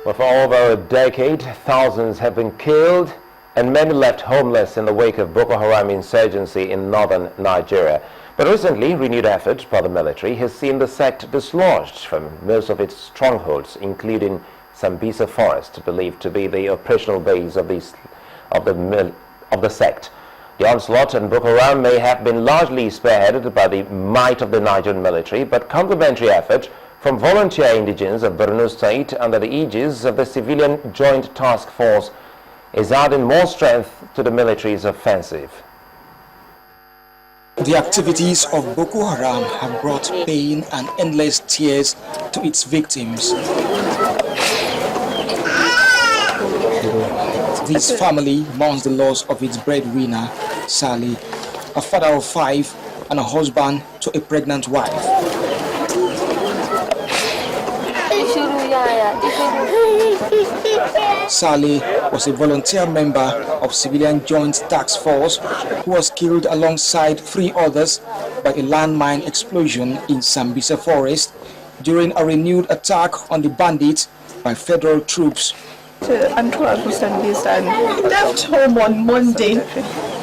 Well, for over a decade, thousands have been killed and many left homeless in the wake of Boko Haram insurgency in northern Nigeria. But recently, renewed effort by the military has seen the sect dislodged from most of its strongholds, including Sambisa Forest, believed to be the operational base of the sect. The onslaught on Boko Haram may have been largely spearheaded by the might of the Nigerian military, but complementary effort from volunteer indigents of Borno State under the aegis of the Civilian Joint Task Force is adding more strength to the military's offensive. The activities of Boko Haram have brought pain and endless tears to its victims. This family mourns the loss of its breadwinner, Sally, a father of 5 and a husband to a pregnant wife. Sally was a volunteer member of Civilian Joint Task Force who was killed alongside 3 others by a landmine explosion in Sambisa Forest during a renewed attack on the bandits by federal troops. He left home on Monday.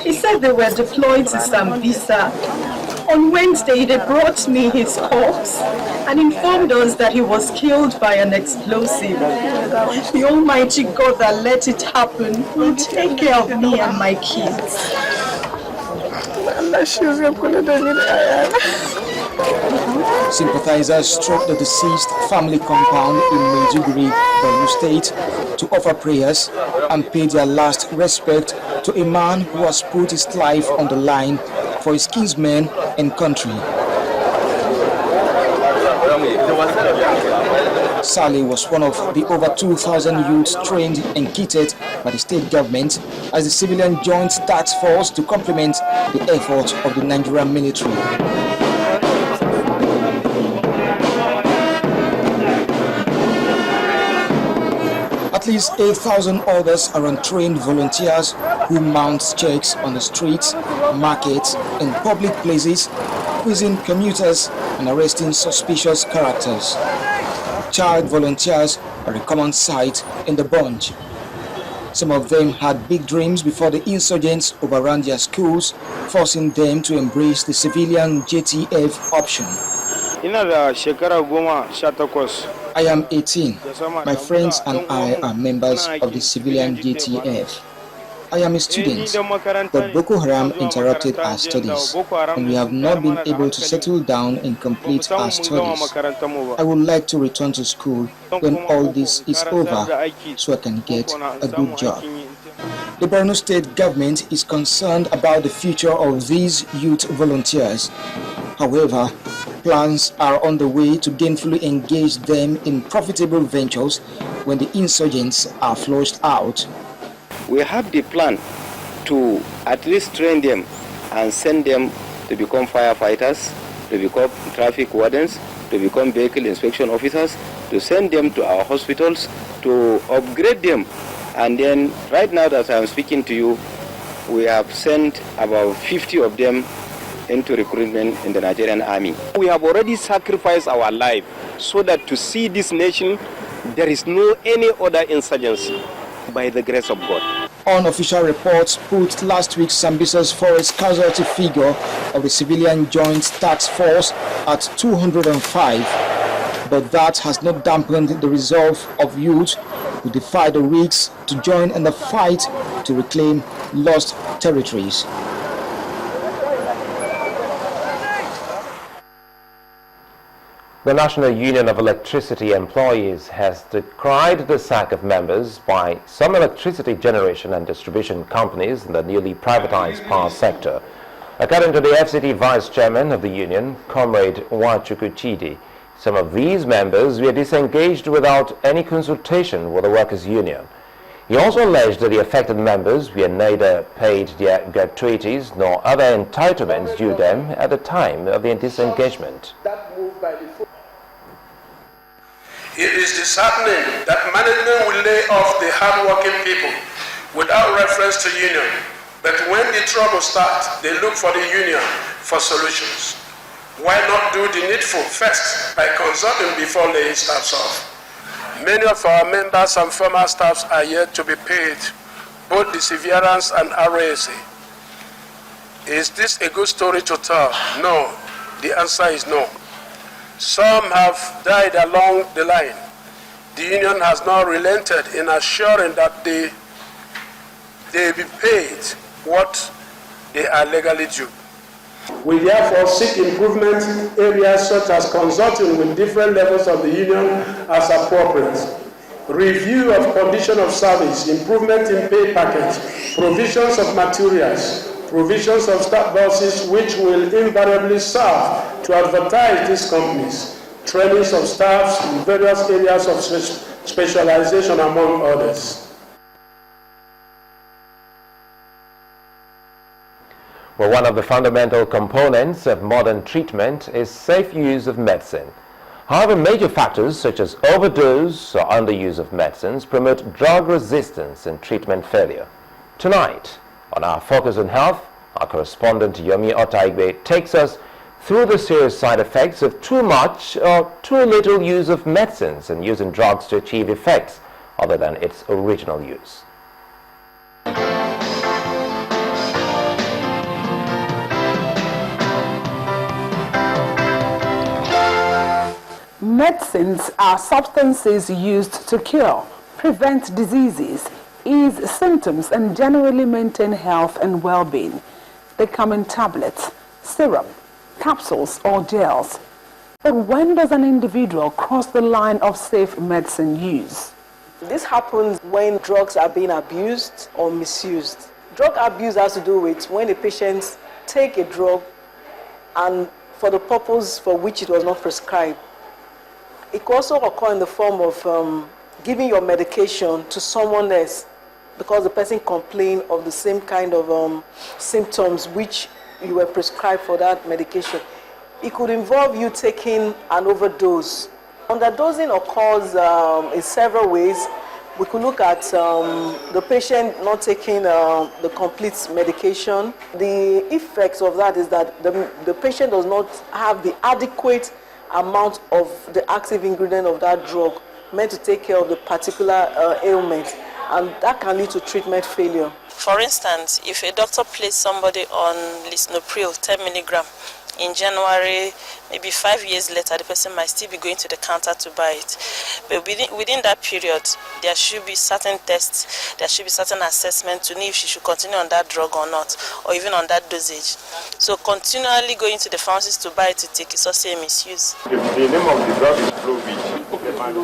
He said they were deployed to Sambisa. On Wednesday, they brought me his corpse and informed us that he was killed by an explosive. The Almighty God that let it happen will take care of me and my kids. Sympathizers struck the deceased family compound in Maiduguri, Borno State, to offer prayers and pay their last respect to a man who has put his life on the line for his kinsmen and country. Sally was one of the over 2,000 youths trained and kitted by the state government as the Civilian Joint Task Force to complement the effort of the Nigerian military. At least 8,000 others are untrained volunteers who mount checks on the streets, markets, and public places, quizzing commuters and arresting suspicious characters. Child volunteers are a common sight in the bunch. Some of them had big dreams before the insurgents overran their schools, forcing them to embrace the civilian JTF option. I am 18. My friends and I are members of the civilian JTF. I am a student, but Boko Haram interrupted our studies, and we have not been able to settle down and complete our studies. I would like to return to school when all this is over, so I can get a good job. The Borno State government is concerned about the future of these youth volunteers. However, plans are on the way to gainfully engage them in profitable ventures when the insurgents are flushed out. We have the plan to at least train them and send them to become firefighters, to become traffic wardens, to become vehicle inspection officers, to send them to our hospitals, to upgrade them. And then right now that I'm speaking to you, we have sent about 50 of them into recruitment in the Nigerian army. We have already sacrificed our life so that to see this nation, there is no any other insurgency by the grace of God. Unofficial reports put last week's Sambisa's forest casualty figure of the Civilian Joint Task Force at 205, but that has not dampened the resolve of youth who defy the risks to join in the fight to reclaim lost territories. The National Union of Electricity Employees has decried the sack of members by some electricity generation and distribution companies in the newly privatized power sector. According to the FCT Vice Chairman of the union, Comrade Nwachukwu Chidi, some of these members were disengaged without any consultation with the workers' union. He also alleged that the affected members were neither paid their gratuities nor other entitlements due them at the time of their disengagement. It is disheartening that management will lay off the hard-working people without reference to union, but when the trouble starts, they look for the union for solutions. Why not do the needful first by consulting before laying staffs off? Many of our members and former staffs are yet to be paid, both the severance and RSA. Is this a good story to tell? No. The answer is no. Some have died along the line. The union has not relented in assuring that they be paid what they are legally due. We therefore seek improvement areas such as consulting with different levels of the union as appropriate, review of condition of service, improvement in pay package, provisions of materials, provisions of staff buses which will invariably serve to advertise these companies, trainings of staffs in various areas of specialization, among others. Well, one of the fundamental components of modern treatment is safe use of medicine. However, major factors such as overdose or underuse of medicines promote drug resistance and treatment failure. Tonight, on our Focus on Health, our correspondent Yomi Otaigbe takes us through the serious side effects of too much or too little use of medicines and using drugs to achieve effects other than its original use. Medicines are substances used to cure, prevent diseases, ease symptoms, and generally maintain health and well-being. They come in tablets, syrup, capsules, or gels. But when does an individual cross the line of safe medicine use? This happens when drugs are being abused or misused. Drug abuse has to do with when the patients take a drug and for the purpose for which it was not prescribed. It could also occur in the form of giving your medication to someone else because the person complained of the same kind of symptoms which you were prescribed for that medication. It could involve you taking an overdose. Underdosing occurs in several ways. We could look at the patient not taking the complete medication. The effects of that is that the patient does not have the adequate amount of the active ingredient of that drug meant to take care of the particular ailment, and that can lead to treatment failure. For instance, if a doctor placed somebody on lisinopril 10 milligram in January, maybe 5 years later, the person might still be going to the counter to buy it. But within that period, there should be certain tests, there should be certain assessment to know if she should continue on that drug or not, or even on that dosage. So continually going to the pharmacist to buy it to take is also a misuse. The name of the drug is Provit.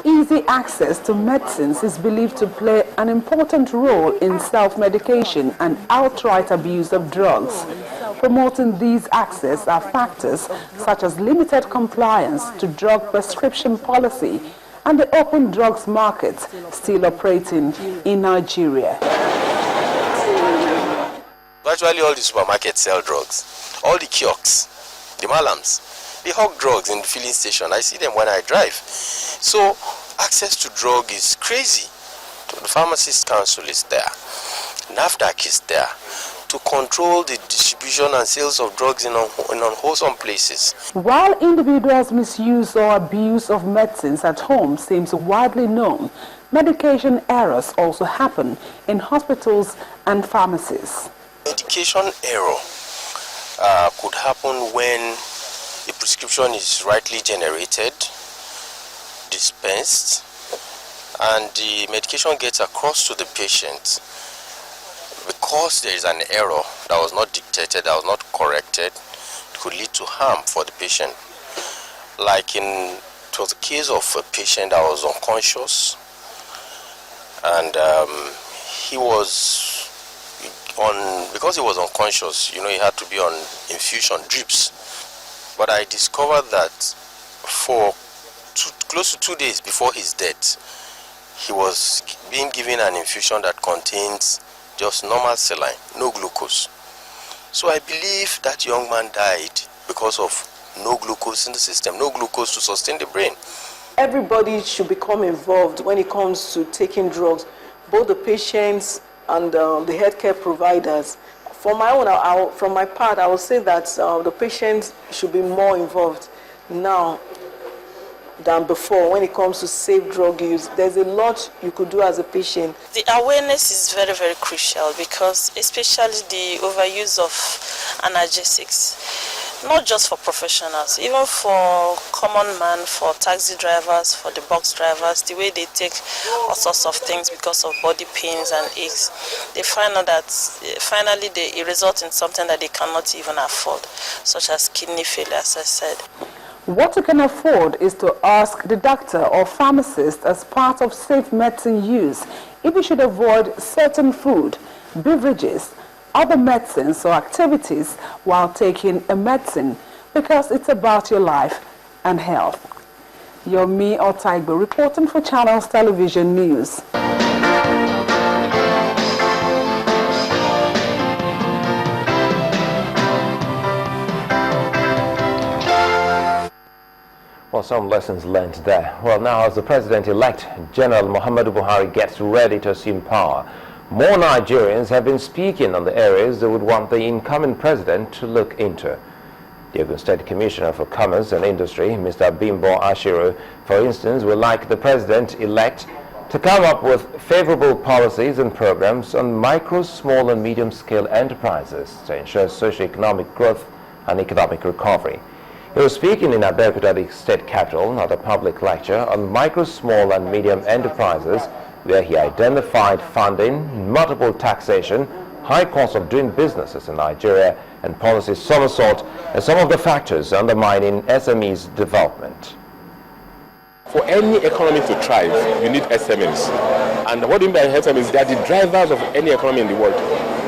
Easy access to medicines is believed to play an important role in self-medication and outright abuse of drugs. Promoting these access are factors such as limited compliance to drug prescription policy and the open drugs market still operating in Nigeria. Virtually all the supermarkets sell drugs. All the kiosks, the malams, they hawk drugs in the filling station. I see them when I drive. So access to drug is crazy. The Pharmacist Council is there. NAFDAC is there to control the distribution and sales of drugs in unwholesome places. While individuals' misuse or abuse of medicines at home seems widely known, medication errors also happen in hospitals and pharmacies. Medication error could happen when a prescription is rightly generated, dispensed, and the medication gets across to the patient. Because there is an error that was not dictated, that was not corrected, it could lead to harm for the patient. Like it was a case of a patient that was unconscious, and he was because he was unconscious, he had to be on infusion drips. But I discovered that for close to 2 days before his death, he was being given an infusion that contains just normal saline, no glucose. So I believe that young man died because of no glucose in the system, no glucose to sustain the brain. Everybody should become involved when it comes to taking drugs, both the patients and the healthcare providers. From my part, I would say that the patients should be more involved. Now, than before when it comes to safe drug use. There's a lot you could do as a patient. The awareness is very, very crucial because especially the overuse of analgesics, not just for professionals, even for common man, for taxi drivers, for the bus drivers, the way they take all sorts of things because of body pains and aches, they find out that finally it results in something that they cannot even afford, such as kidney failure, as I said. What you can afford is to ask the doctor or pharmacist as part of safe medicine use if you should avoid certain food, beverages, other medicines or activities while taking a medicine, because it's about your life and health. Yomi Otaigbo reporting for Channels Television News. Well, some lessons learned there. Well, now as the president-elect, General Muhammadu Buhari, gets ready to assume power, more Nigerians have been speaking on the areas they would want the incoming president to look into. The Ogun State Commissioner for Commerce and Industry, Mr. Bimbo Ashiru, for instance, would like the president-elect to come up with favorable policies and programs on micro, small and medium-scale enterprises to ensure socio-economic growth and economic recovery. He was speaking in Abeokuta, the state capital, at a public lecture on micro, small and medium enterprises, where he identified funding, multiple taxation, high cost of doing businesses in Nigeria, and policy somersault as some of the factors undermining SMEs' development. For any economy to thrive, you need SMEs. And what do you mean by SMEs? They are the drivers of any economy in the world.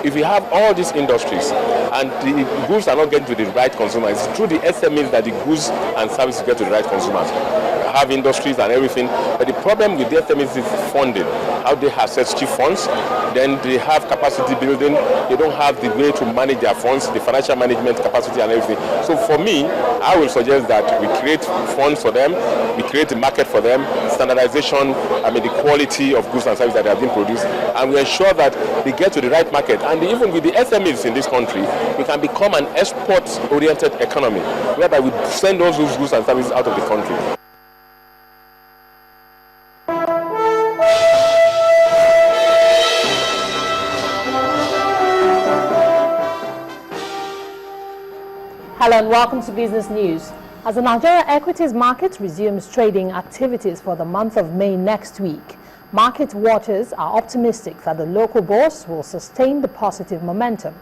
If you have all these industries and the goods are not getting to the right consumers, it's through the SMEs that the goods and services get to the right consumers. You have industries and everything, but the problem with the SMEs is funding. How they have such funds, then they have capacity building, they don't have the way to manage their funds, the financial management capacity and everything. So for me, I will suggest that we create funds for them, we create a market for them, standardization, the quality of goods and services that have been produced, and we ensure that they get to the right market. And even with the SMEs in this country, we can become an export-oriented economy, whereby we send those goods and services out of the country. Hello and welcome to Business News. As the Nigeria equities market resumes trading activities for the month of May next week, market watchers are optimistic that the local bourse will sustain the positive momentum.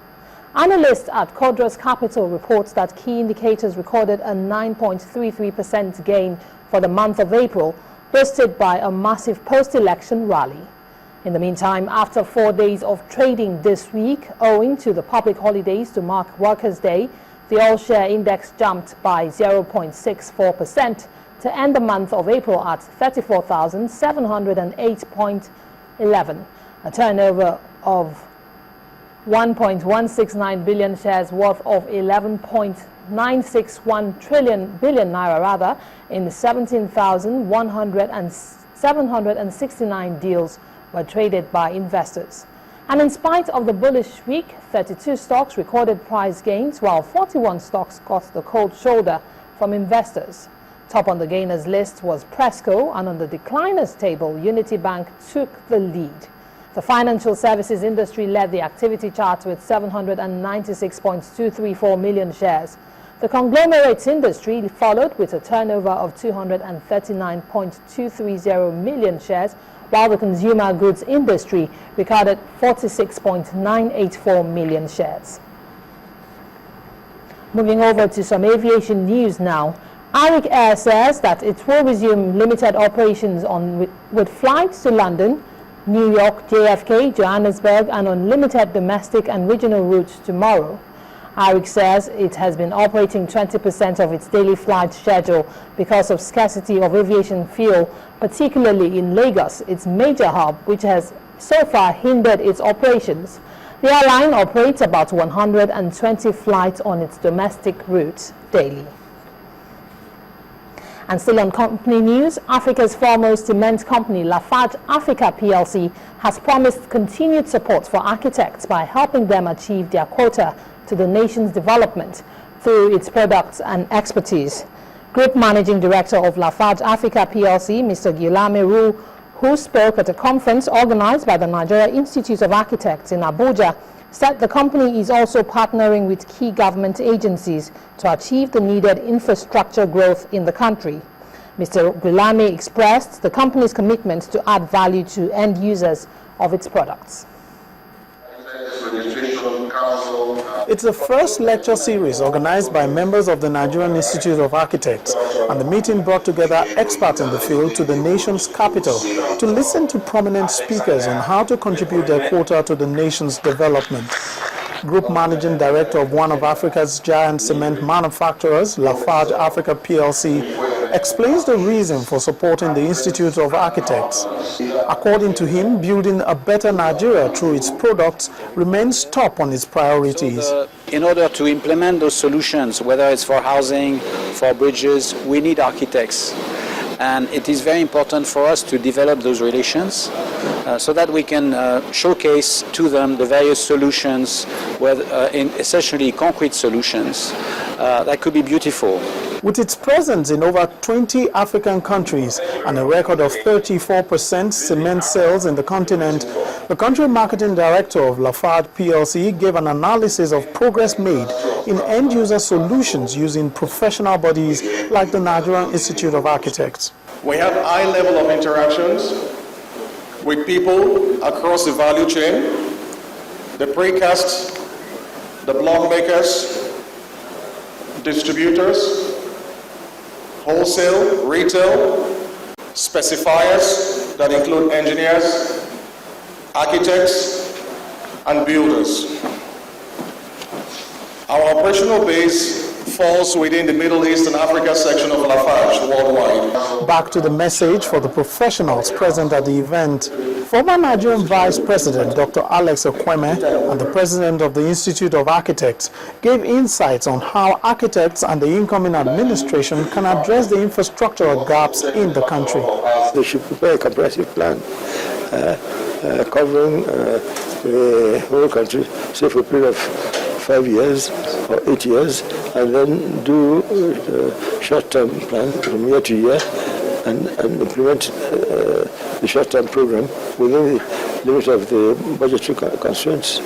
Analysts at Codros Capital reports that key indicators recorded a 9.33% gain for the month of April, boosted by a massive post-election rally. In the meantime, after 4 days of trading this week, owing to the public holidays to mark Workers' Day, the all-share index jumped by 0.64% to end the month of April at 34,708.11. A turnover of 1.169 billion shares worth of 11.961 billion naira in 17,769 deals were traded by investors. And in spite of the bullish week, 32 stocks recorded price gains, while 41 stocks got the cold shoulder from investors. Top on the gainers list was Presco, and on the decliners table, Unity Bank took the lead. The financial services industry led the activity chart with 796.234 million shares. The conglomerates industry followed with a turnover of 239.230 million shares, while the consumer goods industry recorded 46.984 million shares. Moving over to some aviation news now. Arik Air says that it will resume limited operations with flights to London, New York, JFK, Johannesburg, and unlimited domestic and regional routes tomorrow. Arik says it has been operating 20% of its daily flight schedule because of scarcity of aviation fuel, particularly in Lagos, its major hub, which has so far hindered its operations. The airline operates about 120 flights on its domestic routes daily. And still on company news, Africa's foremost cement company, Lafarge Africa plc, has promised continued support for architects by helping them achieve their quota to the nation's development through its products and expertise. Group Managing Director of Lafarge Africa PLC, Mr. Guillaume Roux, who spoke at a conference organized by the Nigeria Institute of Architects in Abuja, said the company is also partnering with key government agencies to achieve the needed infrastructure growth in the country. Mr. Guillaume expressed the company's commitment to add value to end users of its products. It's the first lecture series organized by members of the Nigerian Institute of Architects, and the meeting brought together experts in the field to the nation's capital to listen to prominent speakers on how to contribute their quota to the nation's development. Group Managing Director of one of Africa's giant cement manufacturers, Lafarge Africa PLC, explains the reason for supporting the Institute of Architects. According to him, building a better Nigeria through its products remains top on his priorities. In order to implement those solutions, whether it's for housing, for bridges, we need architects. And it is very important for us to develop those relations so that we can showcase to them the various solutions, essentially concrete solutions, that could be beautiful. With its presence in over 20 African countries and a record of 34% cement sales in the continent, the country marketing director of Lafarge PLC gave an analysis of progress made in end-user solutions using professional bodies like the Nigerian Institute of Architects. We have a high level of interactions with people across the value chain, the precast, the block makers, distributors, wholesale, retail, specifiers that include engineers, architects, and builders. Our operational base falls within the Middle East and Africa section of Lafarge worldwide. Back to the message for the professionals present at the event. Former Nigerian Vice President Dr. Alex Okweme and the President of the Institute of Architects gave insights on how architects and the incoming administration can address the infrastructural gaps in the country. They should prepare a comprehensive plan covering the whole country, say for a period of 5 years or 8 years, and then do a short-term plan from year to year and implement the short-term program within the limits of the budgetary constraints.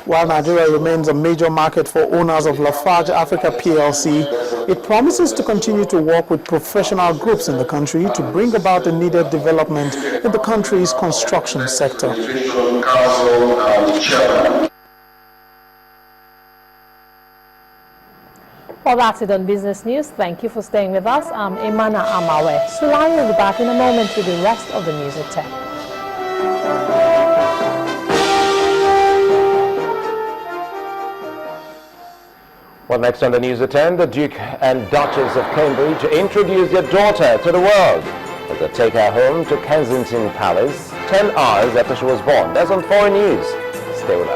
While Nigeria remains a major market for owners of Lafarge Africa PLC, it promises to continue to work with professional groups in the country to bring about the needed development in the country's construction sector. Well, that's it on Business News. Thank you for staying with us. I'm Emana Amawe. Sulai will be back in a moment with the rest of the news at 10. Well, next on the news at 10, the Duke and Duchess of Cambridge introduced their daughter to the world as they take her home to Kensington Palace 10 hours after she was born. That's on Foreign News. Stay with us.